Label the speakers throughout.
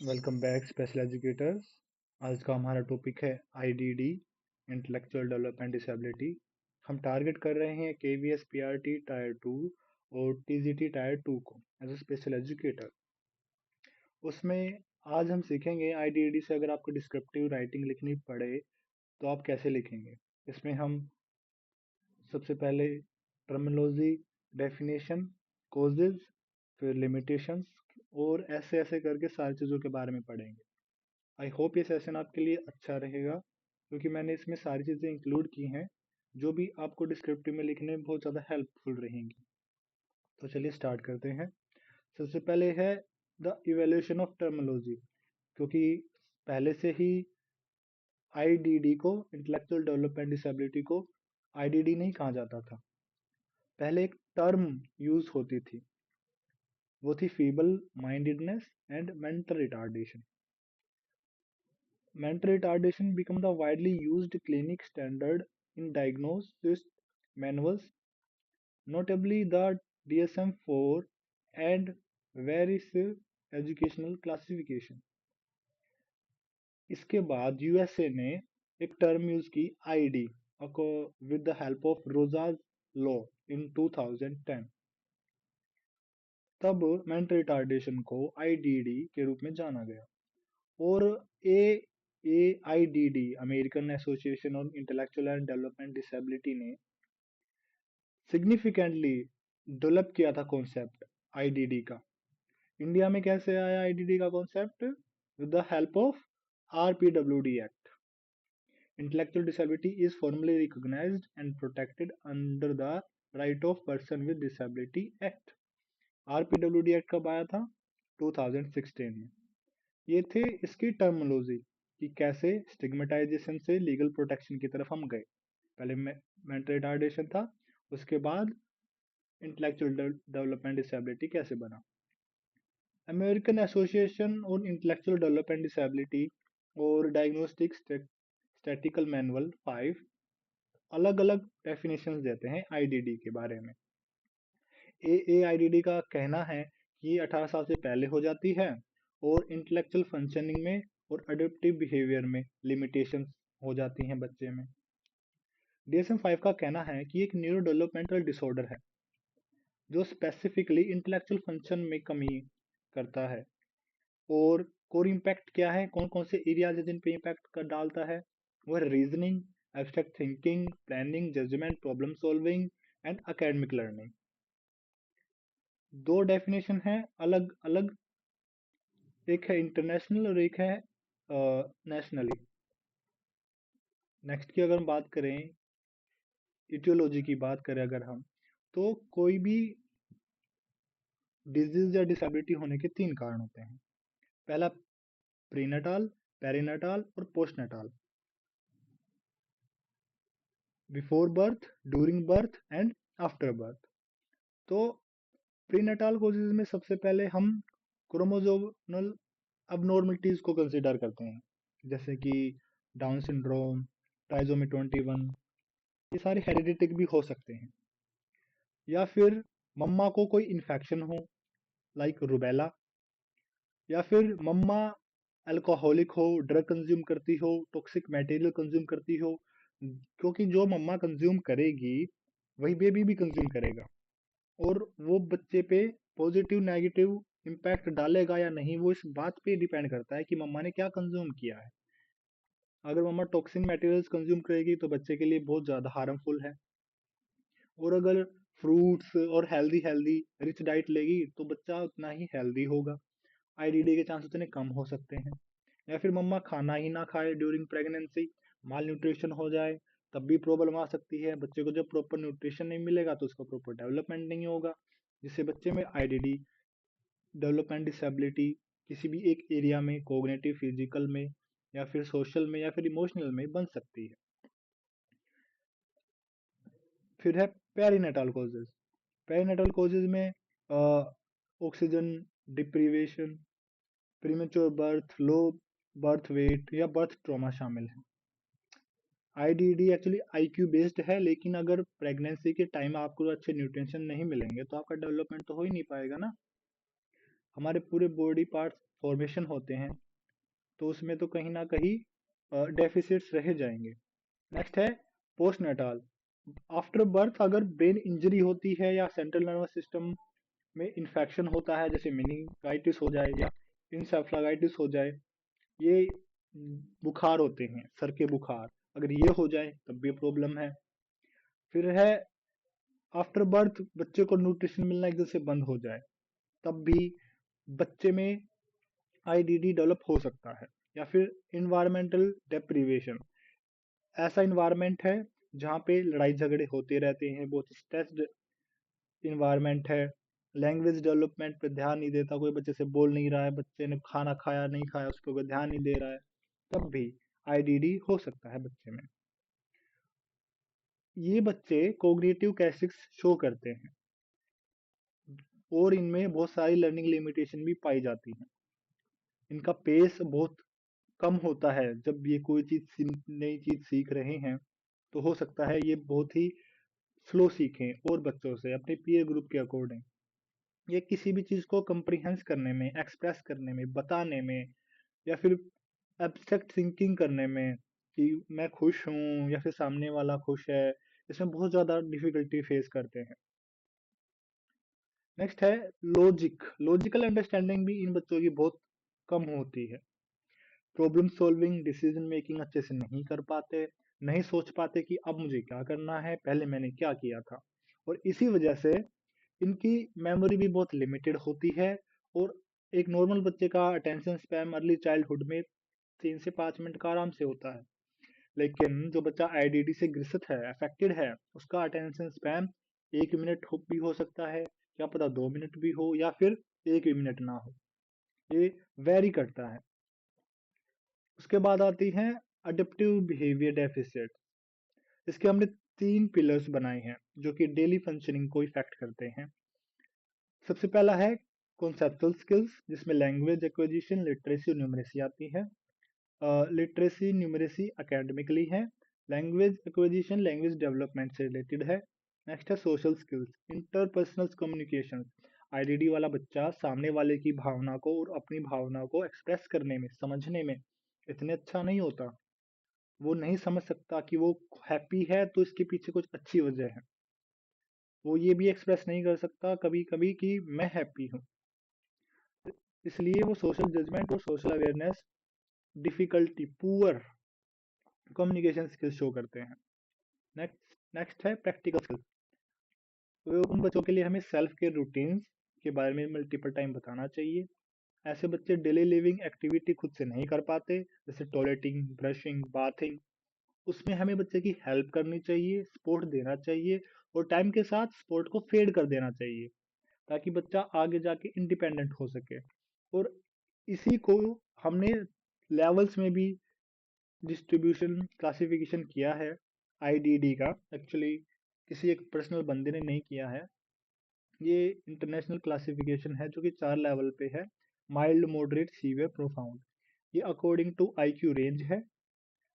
Speaker 1: Welcome back special educators. आज का हमारा टॉपिक है आईडीडी, इंटेलेक्चुअल डेवलपमेंट डिसेबिलिटी। हम टारगेट कर रहे हैं केवीएस पीआरटी टायर 2 और टीजीटी टायर 2 को एज ए स्पेशल एजुकेटर। उसमें आज हम सीखेंगे आईडीडी से अगर आपको डिस्क्रिप्टिव राइटिंग लिखनी पड़े तो आप कैसे लिखेंगे। इसमें हम सबसे पहले टर्मिनोलॉजी, डेफिनेशन, कोजेज, फिर लिमिटेशंस और ऐसे ऐसे करके सारी चीज़ों के बारे में पढ़ेंगे। आई होप ये सेशन आपके लिए अच्छा रहेगा क्योंकि मैंने इसमें सारी चीज़ें इंक्लूड की हैं जो भी आपको डिस्क्रिप्टिव में लिखने में बहुत ज़्यादा हेल्पफुल रहेंगी। तो चलिए स्टार्ट करते हैं। सबसे पहले है द इवेल्यूशन ऑफ टर्मिनोलॉजी, क्योंकि पहले से ही आईडीडी को, इंटेलेक्चुअल डेवलपमेंट डिसेबिलिटी को आईडीडी नहीं कहा जाता था। पहले एक टर्म यूज होती थी, वो थी feeble mindedness and mental retardation. Mental retardation became the widely used clinic standard in diagnosis manuals, notably the DSM-4 and various educational classification. इसके बाद यूएसए ने एक टर्म यूज की ID with the help of Rosa's law in 2010। तब mental retardation को IDD के रूप में जाना गया और AAIDD, American association on intellectual and development disability ने सिग्निफिकेंटली डेवलप किया था कॉन्सेप्ट आईडीडी का। इंडिया में कैसे आया आईडीडी का concept? With the help of RPWD act. Intellectual disability is formally recognised and protected under the right of person with disability act. RPWD act कब आया था? 2016 में। ये थे इसकी टर्मिनोलॉजी कि कैसे स्टिग्मेटाइजेशन से लीगल प्रोटेक्शन की तरफ हम गए। पहले मेंटल रिटार्डेशन था, उसके बाद इंटेलेक्चुअल डेवलपमेंट डिसेबिलिटी कैसे बना। American association on intellectual development disability और डायग्नोस्टिक स्टैटिकल मैनुअल 5 अलग अलग डेफिनेशंस देते हैं आईडीडी के बारे में। AAIDD का कहना है कि 18 साल से पहले हो जाती है और इंटेलेक्चुअल फंक्शनिंग में और अडोप्टिव बिहेवियर में लिमिटेशंस हो जाती हैं बच्चे में। DSM-5 का कहना है कि एक न्यूरो डेवलपमेंटल डिसऑर्डर है जो स्पेसिफिकली इंटेलेक्चुअल फंक्शन में कमी करता है। और कोर इम्पैक्ट क्या है, कौन कौन से एरियाज जिन पे इम्पैक्ट कर डालता है? वो है reasoning, abstract thinking, planning, judgement, problem solving and academic learning. दो डेफिनेशन है अलग अलग, एक है इंटरनेशनल और एक है नेशनली। नेक्स्ट की अगर हम बात करें, इटियोलॉजी की बात करें अगर हम, तो कोई भी डिजीज या डिसेबिलिटी होने के तीन कारण होते हैं। पहला प्रीनेटाल, पेरीनेटाल और postnatal. Before birth, during birth and after birth. तो प्रीनेटाल कोजेज में सबसे पहले हम क्रोमोसोमल अबनॉर्मलिटीज को कंसिडर करते हैं, जैसे कि डाउन सिंड्रोम, ट्राइसोमी 21। ये सारे हेरिडिटिक भी हो सकते हैं। या फिर मम्मा को कोई इन्फेक्शन हो, लाइक रुबेला। या फिर मम्मा अल्कोहलिक हो, ड्रग कंज्यूम करती हो, टॉक्सिक मटेरियल कंज्यूम करती हो, क्योंकि जो मम्मा कंज्यूम करेगी वही बेबी भी कंज्यूम करेगा और वो बच्चे पे पॉजिटिव नेगेटिव इम्पैक्ट डालेगा या नहीं, वो इस बात पे डिपेंड करता है कि मम्मा ने क्या कंज्यूम किया है। अगर मम्मा टॉक्सिक मटेरियल्स कंज्यूम करेगी तो बच्चे के लिए बहुत ज़्यादा हार्मफुल है, और अगर फ्रूट्स और हेल्दी हेल्दी रिच डाइट लेगी तो बच्चा उतना ही हेल्दी होगा। आईडीडी के चांस उतने कम हो सकते हैं। या फिर मम्मा खाना ही ना खाए ड्यूरिंग प्रेगनेंसी, माल न्यूट्रिशन हो जाए, तब भी प्रॉब्लम आ सकती है। बच्चे को जब प्रॉपर न्यूट्रिशन नहीं मिलेगा तो उसका प्रॉपर डेवलपमेंट नहीं होगा, जिससे बच्चे में आईडीडी, डेवलपमेंट डिसेबिलिटी किसी भी एक एरिया में, कोग्निटिव, फिजिकल में या फिर सोशल में या फिर इमोशनल में बन सकती है। फिर है पेरीनेटाल कॉजेज। पेरीनेटल कॉजेज में oxygen deprivation, premature birth, low birth weight या बर्थ ट्रॉमा शामिल है। आईडीडी एक्चुअली आईक्यू बेस्ड है, लेकिन अगर प्रेगनेंसी के टाइम आपको अच्छे न्यूट्रिशन नहीं मिलेंगे तो आपका डेवलपमेंट तो हो ही नहीं पाएगा ना। हमारे पूरे बॉडी पार्ट्स फॉर्मेशन होते हैं, तो उसमें तो कहीं ना कहीं डेफिसिट्स रह जाएंगे। नेक्स्ट है पोस्ट नटाल। आफ्टर बर्थ अगर ब्रेन इंजरी होती है या सेंट्रल नर्वस सिस्टम में इंफेक्शन होता है, जैसे मेनिंगाइटिस हो जाए या इंसेफ्लाइटिस हो जाए, ये बुखार होते हैं, सर के बुखार, अगर ये हो जाए तब भी प्रॉब्लम है। फिर है आफ्टर बर्थ बच्चे को न्यूट्रिशन मिलना एकदम से बंद हो जाए, तब भी बच्चे में आईडीडी डेवलप हो सकता है। या फिर इन्वायरमेंटल डेप्रिवेशन, ऐसा इन्वायरमेंट है जहाँ पे लड़ाई झगड़े होते रहते हैं, बहुत स्ट्रेस्ड इन्वायरमेंट है, लैंग्वेज डेवलपमेंट पे ध्यान नहीं देता, कोई बच्चे से बोल नहीं रहा है, बच्चे ने खाना खाया नहीं खाया उस पर कोई ध्यान नहीं दे रहा है, तब भी आईडीडी हो सकता है बच्चे में। ये बच्चे कोग्निटिव कैसिक्स शो करते हैं और इनमें बहुत सारी लर्निंग लिमिटेशन भी पाई जाती हैं। इनका पेस बहुत कम होता है, जब ये कोई नई चीज सीख रहे हैं तो हो सकता है ये बहुत ही स्लो सीखें और बच्चों से अपने पीयर ग्रुप के अकॉर्डिंग। ये किसी भी चीज को कंप्रीहेंस करने में, एक्सप्रेस करने में, बताने में, या फिर एब्स्ट्रैक्ट थिंकिंग करने में कि मैं खुश हूँ या फिर सामने वाला खुश है, इसमें बहुत ज्यादा डिफिकल्टी फेस करते हैं। नेक्स्ट है लॉजिकल अंडरस्टैंडिंग भी इन बच्चों की बहुत कम होती है। प्रॉब्लम सॉल्विंग, डिसीजन मेकिंग अच्छे से नहीं कर पाते, नहीं सोच पाते कि अब मुझे क्या करना है, पहले मैंने क्या किया था, और इसी वजह से इनकी मेमोरी भी बहुत लिमिटेड होती है। और एक नॉर्मल बच्चे का अटेंशन स्पैम अर्ली चाइल्डहुड में 3 से 5 मिनट का आराम से होता है, लेकिन जो बच्चा आईडीडी से ग्रसित है, अफेक्टेड है, उसका अटेंशन स्पैम 1 मिनट भी हो सकता है, क्या पता 2 मिनट भी हो, या फिर 1 भी मिनट ना हो, ये वेरी करता है। उसके बाद आती है अडेप्टिव बिहेवियर डेफिसिट। इसके हमने 3 पिलर्स बनाए हैं जो कि डेली फंक्शनिंग को इफेक्ट करते हैं। सबसे पहला है कॉन्सेप्चुअल स्किल्स, जिसमें लैंग्वेज एक्विजिशन, लिटरेसी और न्यूमरेसी आती है। लिटरेसी न्यूमरेसी एकेडमिकली है, लैंग्वेज एक्विजिशन लैंग्वेज डेवलपमेंट से रिलेटेड है। नेक्स्ट है social skills, interpersonal communication. IDD वाला बच्चा सामने वाले की भावना को और अपनी भावना को एक्सप्रेस करने में, समझने में इतने अच्छा नहीं होता। वो नहीं समझ सकता कि वो हैप्पी है तो इसके पीछे कुछ अच्छी वजह है। वो ये भी एक्सप्रेस नहीं कर सकता कभी कभी कि मैं हैप्पी हूँ। इसलिए वो सोशल जजमेंट और social awareness difficulty, poor communication skills show करते हैं। नेक्स्ट है प्रैक्टिकल स्किल्स। तो उन बच्चों के लिए हमें सेल्फ केयर रूटीन्स के बारे में मल्टीपल टाइम बताना चाहिए। ऐसे बच्चे डेली लिविंग एक्टिविटी खुद से नहीं कर पाते, जैसे टॉयलेटिंग, ब्रशिंग, बाथिंग, उसमें हमें बच्चे की हेल्प करनी चाहिए, सपोर्ट देना चाहिए, और टाइम के साथ सपोर्ट को फेड कर देना चाहिए ताकि बच्चा आगे जाके इंडिपेंडेंट हो सके। और इसी को हमने लेवल्स में भी डिस्ट्रीब्यूशन क्लासिफिकेशन किया है आईडीडी का। एक्चुअली किसी एक पर्सनल बंदे ने नहीं किया है, ये इंटरनेशनल क्लासिफिकेशन है जो कि 4 लेवल पे है: माइल्ड, मॉडरेट, सीवियर, प्रोफाउंड। ये अकॉर्डिंग टू आईक्यू रेंज है,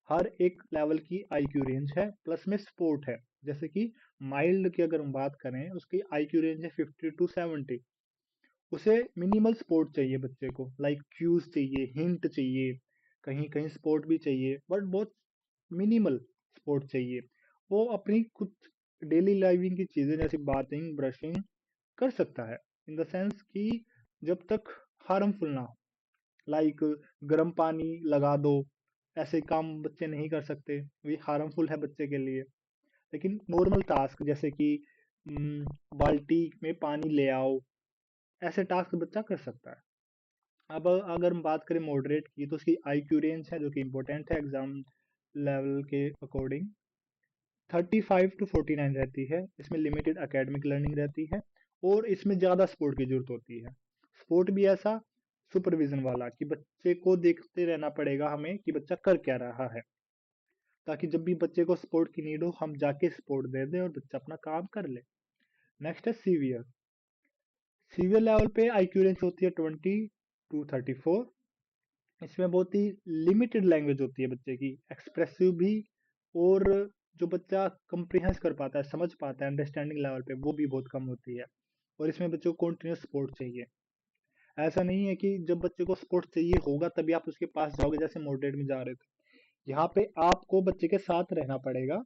Speaker 1: हर एक लेवल की आईक्यू रेंज है, प्लस में सपोर्ट है। जैसे कि माइल्ड की अगर हम बात करें, उसकी आईक्यू रेंज है 50 to 70, उसे मिनिमल सपोर्ट चाहिए बच्चे को, लाइक क्यूज चाहिए, हिंट चाहिए, कहीं कहीं सपोर्ट भी चाहिए, बट बहुत मिनिमल सपोर्ट चाहिए। वो अपनी कुछ डेली लाइविंग की चीजें जैसे बाथिंग, ब्रशिंग कर सकता है, इन द सेंस कि जब तक हार्मफुल ना हो, लाइक गर्म पानी लगा दो, ऐसे काम बच्चे नहीं कर सकते, ये हार्मफुल है बच्चे के लिए। लेकिन नॉर्मल टास्क जैसे कि बाल्टी में पानी ले आओ, ऐसे टास्क बच्चा कर सकता है। अब अगर हम बात करें मॉडरेट की, तो उसकी आईक्यू रेंज है जो कि इम्पोर्टेंट है एग्जाम लेवल के अकॉर्डिंग, 35 to 49 रहती है। इसमें लिमिटेड एकेडमिक लर्निंग रहती है और इसमें ज़्यादा सपोर्ट की जरूरत होती है। सपोर्ट भी ऐसा सुपरविजन वाला कि बच्चे को देखते रहना पड़ेगा हमें कि बच्चा कर क्या रहा है, ताकि जब भी बच्चे को सपोर्ट की नीड हो हम जाके सपोर्ट दे दें और बच्चा अपना काम कर ले। नेक्स्ट है सीवियर। सीवियर लेवल पे आईक्यू रेंज होती है 20 to 34। इसमें बहुत ही लिमिटेड लैंग्वेज होती है बच्चे की, एक्सप्रेसिव भी, और जो बच्चा कंप्रीहेंस कर पाता है, समझ पाता है अंडरस्टैंडिंग लेवल पे, वो भी बहुत कम होती है। और इसमें बच्चों को कंटिन्यूस सपोर्ट चाहिए। ऐसा नहीं है कि जब बच्चे को सपोर्ट चाहिए होगा तभी आप उसके पास जाओगे, जैसे मॉडरेट में जा रहे थे। यहाँ पे आपको बच्चे के साथ रहना पड़ेगा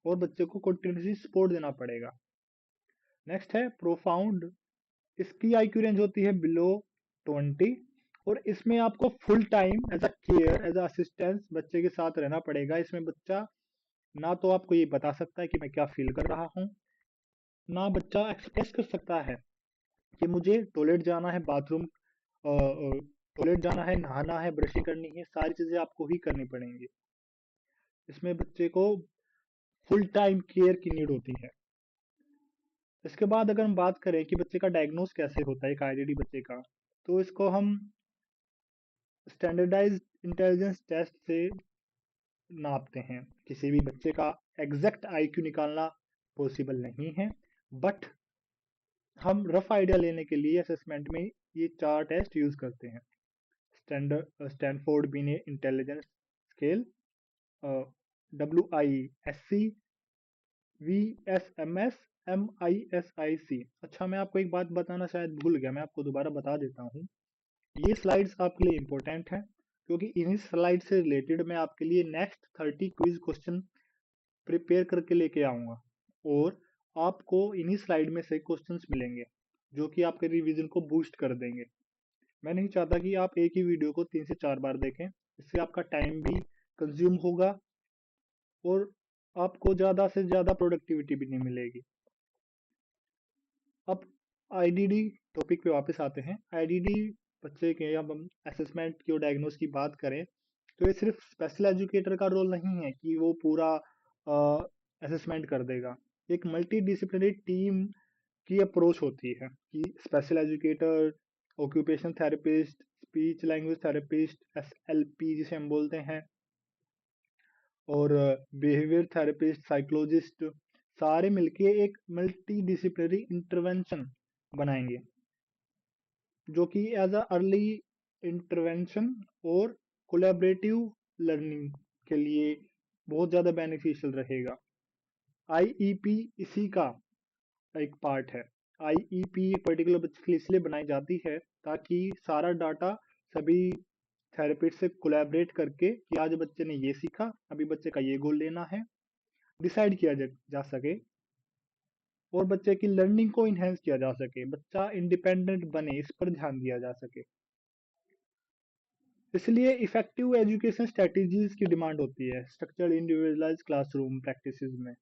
Speaker 1: और बच्चे को कंटिन्यूसली सपोर्ट देना पड़ेगा। नेक्स्ट है प्रोफाउंड। इसकी आईक्यू रेंज होती है बिलो 20, और इसमें आपको full time as a care as a assistance बच्चे के साथ रहना पड़ेगा। इसमें बच्चा ना तो आपको ये बता सकता है कि मैं क्या फील कर रहा हूँ, ना बच्चा एक्सप्रेस कर सकता है कि मुझे टॉयलेट जाना है, बाथरूम टॉयलेट जाना है, नहाना है, ब्रशिंग करनी है, सारी चीजें आपको ही करनी पड़ेंगी। इसमें बच्चे को फुल टाइम केयर की नीड होती है। इसके बाद अगर हम बात करें कि बच्चे का डायग्नोस कैसे होता है एक आईडीडी बच्चे का, तो इसको हम स्टैंडर्डाइज्ड इंटेलिजेंस टेस्ट से नापते हैं। किसी भी बच्चे का एग्जैक्ट आईक्यू निकालना पॉसिबल नहीं है, बट हम रफ आइडिया लेने के लिए असेसमेंट में ये 4 टेस्ट यूज करते हैं। स्टैनफोर्ड बिने intelligence scale, WISC, VSMS, MISIC। अच्छा, मैं आपको एक बात बताना शायद भूल गया, मैं आपको दोबारा बता देता हूँ। ये स्लाइड्स आपके लिए इंपॉर्टेंट हैं, क्योंकि इन्हीं स्लाइड से रिलेटेड मैं आपके लिए नेक्स्ट 30 क्विज क्वेश्चन प्रिपेयर करके लेके आऊंगा, और आपको इन्हीं स्लाइड में से क्वेश्चंस मिलेंगे जो कि आपके रिवीजन को बूस्ट कर देंगे। मैं नहीं चाहता कि आप एक ही वीडियो को 3 से 4 बार देखें, इससे आपका टाइम भी कंज्यूम होगा और आपको ज़्यादा से ज़्यादा प्रोडक्टिविटी भी नहीं मिलेगी। अब आईडीडी टॉपिक पे वापस आते हैं। आईडीडी बच्चे के, अब हम असेसमेंट की और डायग्नोस की बात करें, तो ये सिर्फ स्पेशल एजुकेटर का रोल नहीं है कि वो पूरा असेसमेंट कर देगा। एक मल्टी डिसिप्लिनरी टीम की अप्रोच होती है कि special educator, occupation therapist, speech language therapist, SLP जिसे हम बोलते हैं, और बिहेवियर थेरेपिस्ट, साइकोलॉजिस्ट, सारे मिलके एक मल्टी डिसिप्लिनरी इंटरवेंशन बनाएंगे, जो कि एज अ अर्ली इंटरवेंशन और कोलैबोरेटिव लर्निंग के लिए बहुत ज़्यादा बेनिफिशियल रहेगा। आईईपी इसी का एक पार्ट है। आईईपी एक पर्टिकुलर बच्चे के लिए इसलिए बनाई जाती है ताकि सारा डाटा सभी थेरेपिस्ट से कोलैबोरेट करके कि आज बच्चे ने ये सीखा, अभी बच्चे का ये गोल लेना है, डिसाइड किया जा सके और बच्चे की लर्निंग को इन्हेंस किया जा सके, बच्चा इंडिपेंडेंट बने, इस पर ध्यान दिया जा सके। इसलिए इफेक्टिव एजुकेशन स्ट्रेटजीज की डिमांड होती है स्ट्रक्चर्ड इंडिविजुअलाइज्ड क्लासरूम प्रैक्टिसेस में।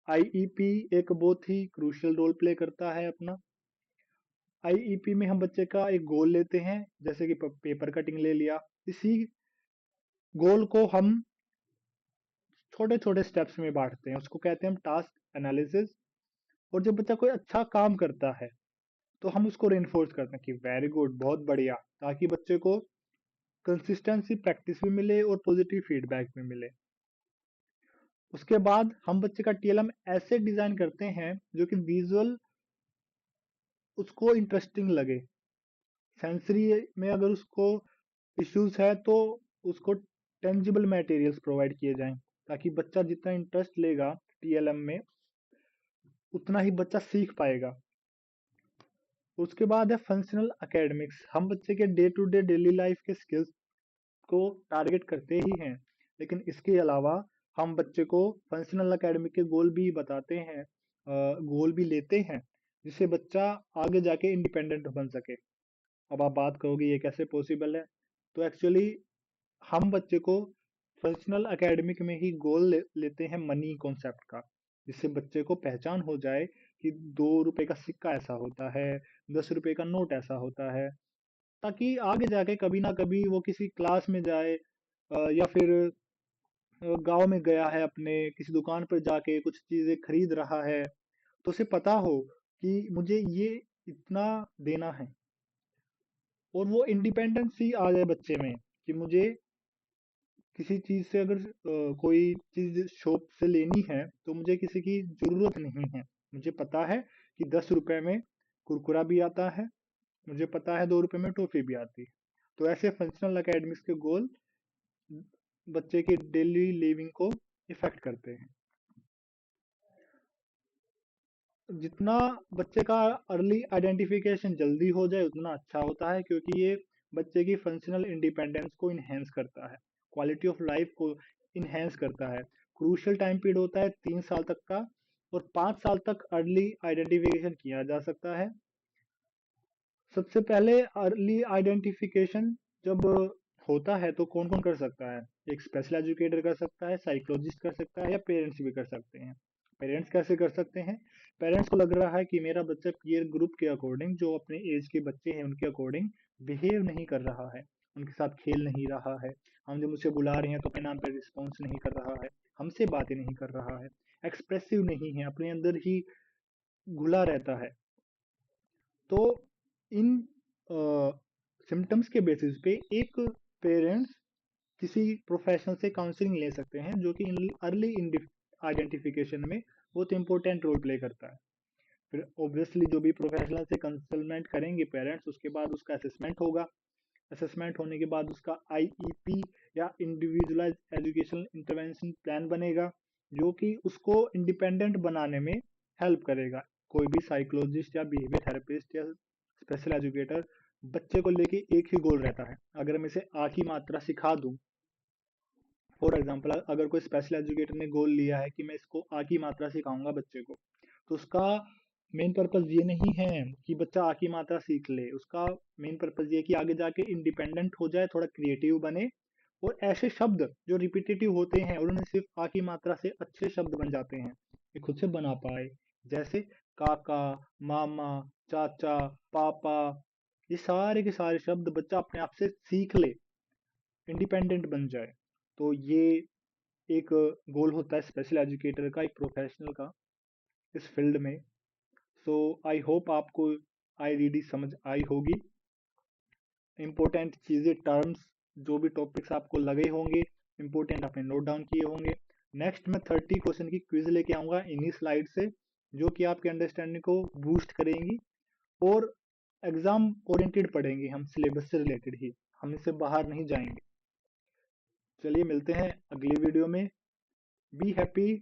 Speaker 1: आईईपी एक बहुत ही क्रूशियल रोल प्ले करता है अपना। आईईपी में हम बच्चे का एक गोल लेते हैं, जैसे कि पेपर कटिंग ले लिया। इसी गोल को हम छोटे छोटे स्टेप्स में बांटते हैं, उसको कहते हैं हम टास्क एनालिसिस। और जब बच्चा कोई अच्छा काम करता है तो हम उसको रेनफोर्स करते हैं कि वेरी गुड, बहुत बढ़िया, ताकि बच्चे को कंसिस्टेंसी प्रैक्टिस भी मिले और पॉजिटिव फीडबैक भी मिले। उसके बाद हम बच्चे का टीएलएम ऐसे डिजाइन करते हैं जो कि विजुअल उसको इंटरेस्टिंग लगे। सेंसरी में अगर उसको इश्यूज है तो उसको टेंजिबल मटेरियल्स प्रोवाइड किए जाएं, ताकि बच्चा जितना इंटरेस्ट लेगा टीएलएम में उतना ही बच्चा सीख पाएगा। उसके बाद है फंक्शनल एकेडमिक्स। हम बच्चे के day to day daily life के स्किल्स को टारगेट करते ही हैं, लेकिन इसके अलावा हम बच्चे को फंक्शनल एकेडमिक के गोल भी बताते हैं, गोल भी लेते हैं, जिससे बच्चा आगे जाके इंडिपेंडेंट बन सके। अब आप बात करोगे ये कैसे पॉसिबल है, तो एक्चुअली हम बच्चे को फंक्शनल एकेडमिक में ही गोल लेते हैं मनी कॉन्सेप्ट का, जिससे बच्चे को पहचान हो जाए कि 2 रुपए का सिक्का ऐसा होता है, 10 रुपए का नोट ऐसा होता है, ताकि आगे जाके कभी ना कभी वो किसी क्लास में जाए, या फिर गांव में गया है अपने किसी दुकान पर जाके कुछ चीजें खरीद रहा है, तो उसे पता हो कि मुझे ये इतना देना है, और वो इंडिपेंडेंसी आ जाए बच्चे में कि मुझे किसी चीज से अगर कोई चीज शॉप से लेनी है तो मुझे किसी की जरूरत नहीं है। मुझे पता है कि 10 रुपए में कुरकुरा भी आता है, मुझे पता है 2 रुपए में टॉफी भी आती है। तो ऐसे फंक्शनल एकेडमिक्स के गोल बच्चे की डेली लिविंग को इफेक्ट करते हैं। जितना बच्चे का अर्ली आइडेंटिफिकेशन जल्दी हो जाए उतना अच्छा होता है, क्योंकि ये बच्चे की फंक्शनल इंडिपेंडेंस को इन्हेंस करता है, क्वालिटी ऑफ लाइफ को इन्हेंस करता है। क्रूशियल टाइम पीरियड होता है 3 साल तक का, और 5 साल तक अर्ली आइडेंटिफिकेशन किया जा सकता है। सबसे पहले अर्ली आइडेंटिफिकेशन जब होता है तो कौन कौन कर सकता है? एक स्पेशल एजुकेटर कर सकता है, साइकोलॉजिस्ट कर सकता है, या पेरेंट्स भी कर सकते हैं। पेरेंट्स कैसे कर सकते हैं? पेरेंट्स को लग रहा है कि मेरा बच्चा पीयर ग्रुप के अकॉर्डिंग, जो अपने एज के बच्चे हैं उनके अकॉर्डिंग बिहेव नहीं कर रहा है, उनके साथ खेल नहीं रहा है, हम जब मुझे बुला रहे हैं तो अपने नाम पर रिस्पॉन्स नहीं कर रहा है, हमसे बातें नहीं कर रहा है, एक्सप्रेसिव नहीं है, अपने अंदर ही घुला रहता है। तो इन सिम्टम्स के बेसिस पे एक पेरेंट्स किसी प्रोफेशनल से काउंसलिंग ले सकते हैं, जो कि अर्ली आइडेंटिफिकेशन में बहुत इंपॉर्टेंट रोल प्ले करता है। फिर ऑब्वियसली जो भी प्रोफेशनल से कंसल्टेंट करेंगे पेरेंट्स, उसके बाद उसका असेसमेंट होगा। असेसमेंट होने के बाद उसका आईईपी या इंडिविजुअलाइज एजुकेशनल इंटरवेंशन प्लान बनेगा, जो कि उसको इंडिपेंडेंट बनाने में हेल्प करेगा। कोई भी साइकोलॉजिस्ट या बिहेवियर थेरेपिस्ट या स्पेशल एजुकेटर बच्चे को लेके एक ही गोल रहता है। अगर मैं इसे आ की मात्रा सिखा दूं, फॉर एग्जाम्पल अगर कोई स्पेशल एजुकेटर ने गोल लिया है कि मैं इसको आ की मात्रा सिखाऊंगा बच्चे को, तो उसका मेन पर्पस ये नहीं है कि बच्चा आ की मात्रा सीख ले। उसका मेन पर्पस ये है कि आगे जाके इंडिपेंडेंट हो जाए, थोड़ा क्रिएटिव बने, और ऐसे शब्द जो रिपीटेटिव होते हैं और उन्हें सिर्फ आ की मात्रा से अच्छे शब्द बन जाते हैं, ये खुद से बना पाए। जैसे काका, मामा, चाचा, पापा, ये सारे के सारे शब्द बच्चा अपने आप से सीख ले, इंडिपेंडेंट बन जाए। तो ये एक गोल होता है स्पेशल एजुकेटर का, एक प्रोफेशनल का इस फील्ड में। सो आई होप आपको आईडीडी समझ आई होगी। इंपॉर्टेंट चीजें, टर्म्स, जो भी टॉपिक्स आपको लगे होंगे इंपॉर्टेंट, आपने नोट डाउन किए होंगे। नेक्स्ट मैं 30 क्वेश्चन की क्विज लेके आऊंगा इन्हीं स्लाइड से, जो कि आपके अंडरस्टैंडिंग को बूस्ट करेंगी, और एग्जाम ओरिएंटेड पढ़ेंगे हम, सिलेबस से रिलेटेड ही, हम इससे बाहर नहीं जाएंगे। चलिए मिलते हैं अगली वीडियो में। Be happy,